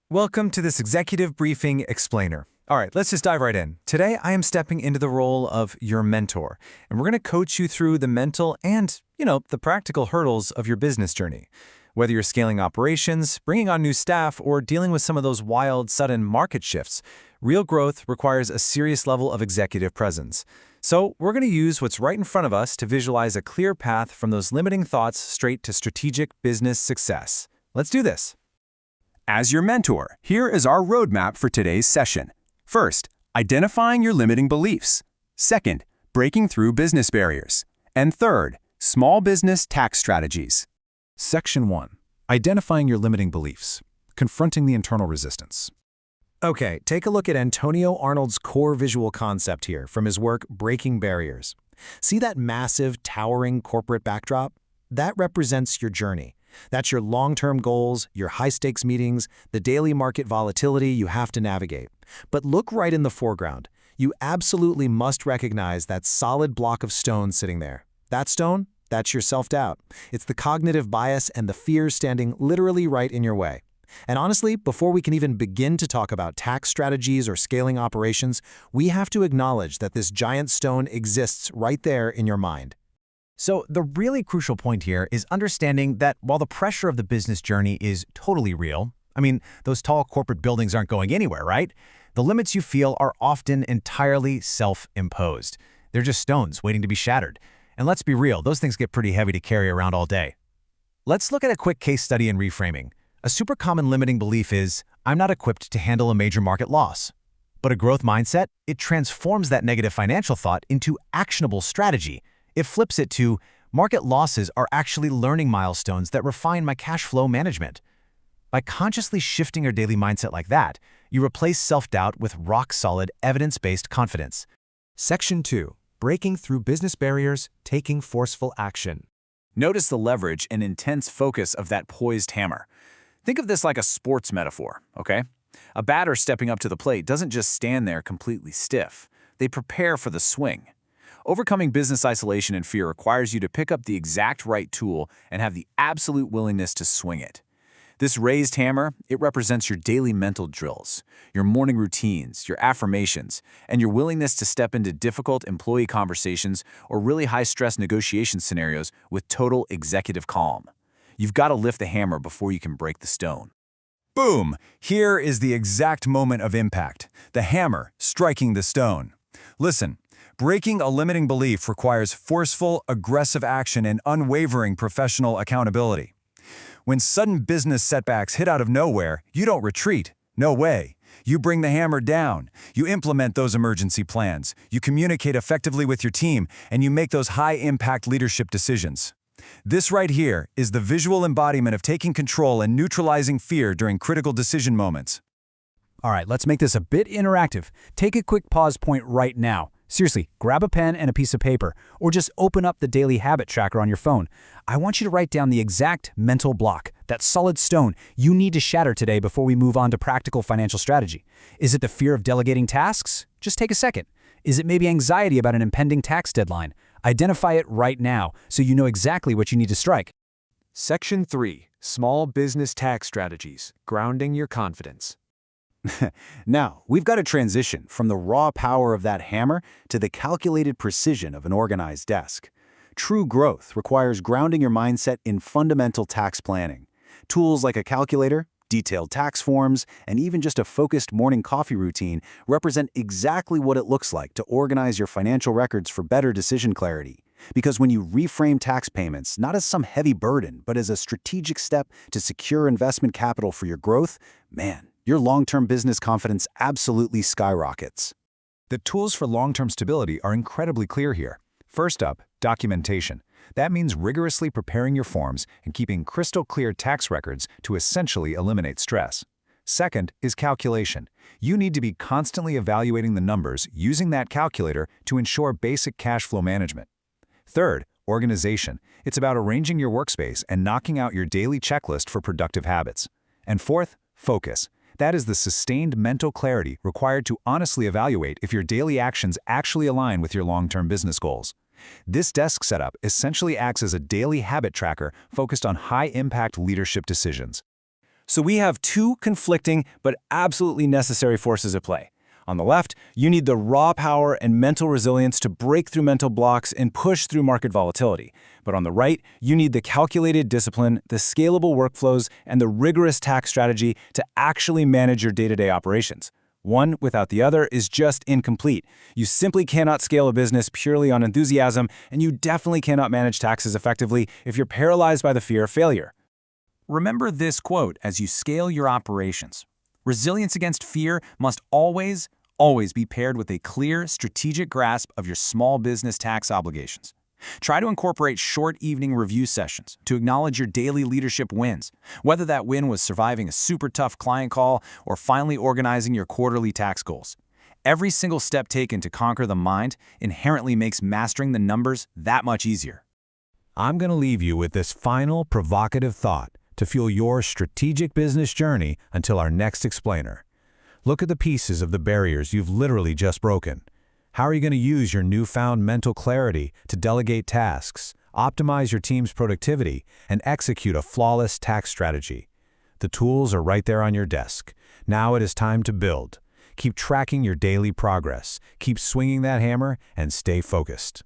Welcome to this Executive Briefing Explainer. All right, let's just dive right in. Today, I am stepping into the role of your mentor, and we're going to coach you through the mental and, the practical hurdles of your business journey. Whether you're scaling operations, bringing on new staff, or dealing with some of those wild, sudden market shifts, real growth requires a serious level of executive presence. So we're going to use what's right in front of us to visualize a clear path from those limiting thoughts straight to strategic business success. Let's do this. As your mentor, here is our roadmap for today's session. First, identifying your limiting beliefs. Second, breaking through business barriers. And third, small business tax strategies. Section 1. Identifying your limiting beliefs. Confronting the internal resistance. Okay, take a look at Antonio Arnold's core visual concept here from his work Breaking Barriers. See that massive, towering corporate backdrop? That represents your journey. That's your long-term goals, your high-stakes meetings, the daily market volatility you have to navigate. But look right in the foreground. You absolutely must recognize that solid block of stone sitting there. That stone? That's your self-doubt. It's the cognitive bias and the fears standing literally right in your way. And honestly, before we can even begin to talk about tax strategies or scaling operations, we have to acknowledge that this giant stone exists right there in your mind. So the really crucial point here is understanding that while the pressure of the business journey is totally real, those tall corporate buildings aren't going anywhere, right? The limits you feel are often entirely self-imposed. They're just stones waiting to be shattered. And let's be real, those things get pretty heavy to carry around all day. Let's look at a quick case study in reframing. A super common limiting belief is, I'm not equipped to handle a major market loss. But a growth mindset, it transforms that negative financial thought into actionable strategy. It flips it to, market losses are actually learning milestones that refine my cash flow management. By consciously shifting your daily mindset like that, you replace self-doubt with rock-solid, evidence-based confidence. Section 2. Breaking through business barriers, taking forceful action. Notice the leverage and intense focus of that poised hammer. Think of this like a sports metaphor, okay? A batter stepping up to the plate doesn't just stand there completely stiff. They prepare for the swing. Overcoming business isolation and fear requires you to pick up the exact right tool and have the absolute willingness to swing it. This raised hammer, it represents your daily mental drills, your morning routines, your affirmations, and your willingness to step into difficult employee conversations or really high-stress negotiation scenarios with total executive calm. You've got to lift the hammer before you can break the stone. Boom! Here is the exact moment of impact, the hammer striking the stone. Listen. Breaking a limiting belief requires forceful, aggressive action and unwavering professional accountability. When sudden business setbacks hit out of nowhere, you don't retreat. No way. You bring the hammer down. You implement those emergency plans. You communicate effectively with your team, and you make those high-impact leadership decisions. This right here is the visual embodiment of taking control and neutralizing fear during critical decision moments. All right, let's make this a bit interactive. Take a quick pause point right now. Seriously, grab a pen and a piece of paper, or just open up the daily habit tracker on your phone. I want you to write down the exact mental block, that solid stone you need to shatter today before we move on to practical financial strategy. Is it the fear of delegating tasks? Just take a second. Is it maybe anxiety about an impending tax deadline? Identify it right now so you know exactly what you need to strike. Section 3. Small business tax strategies. Grounding your confidence. Now, we've got to transition from the raw power of that hammer to the calculated precision of an organized desk. True growth requires grounding your mindset in fundamental tax planning. Tools like a calculator, detailed tax forms, and even just a focused morning coffee routine represent exactly what it looks like to organize your financial records for better decision clarity. Because when you reframe tax payments not as some heavy burden, but as a strategic step to secure investment capital for your growth, man, your long-term business confidence absolutely skyrockets. The tools for long-term stability are incredibly clear here. First up, documentation. That means rigorously preparing your forms and keeping crystal clear tax records to essentially eliminate stress. Second is calculation. You need to be constantly evaluating the numbers using that calculator to ensure basic cash flow management. Third, organization. It's about arranging your workspace and knocking out your daily checklist for productive habits. And fourth, focus. That is the sustained mental clarity required to honestly evaluate if your daily actions actually align with your long-term business goals. This desk setup essentially acts as a daily habit tracker focused on high-impact leadership decisions. So we have two conflicting but absolutely necessary forces at play. On the left, you need the raw power and mental resilience to break through mental blocks and push through market volatility. But on the right, you need the calculated discipline, the scalable workflows, and the rigorous tax strategy to actually manage your day-to-day operations. One without the other is just incomplete. You simply cannot scale a business purely on enthusiasm, and you definitely cannot manage taxes effectively if you're paralyzed by the fear of failure. Remember this quote as you scale your operations. Resilience against fear must always be paired with a clear, strategic grasp of your small business tax obligations. Try to incorporate short evening review sessions to acknowledge your daily leadership wins, whether that win was surviving a super tough client call or finally organizing your quarterly tax goals. Every single step taken to conquer the mind inherently makes mastering the numbers that much easier. I'm going to leave you with this final provocative thought to fuel your strategic business journey until our next explainer. Look at the pieces of the barriers you've literally just broken. How are you going to use your newfound mental clarity to delegate tasks, optimize your team's productivity, and execute a flawless tax strategy? The tools are right there on your desk. Now it is time to build. Keep tracking your daily progress, keep swinging that hammer, and stay focused.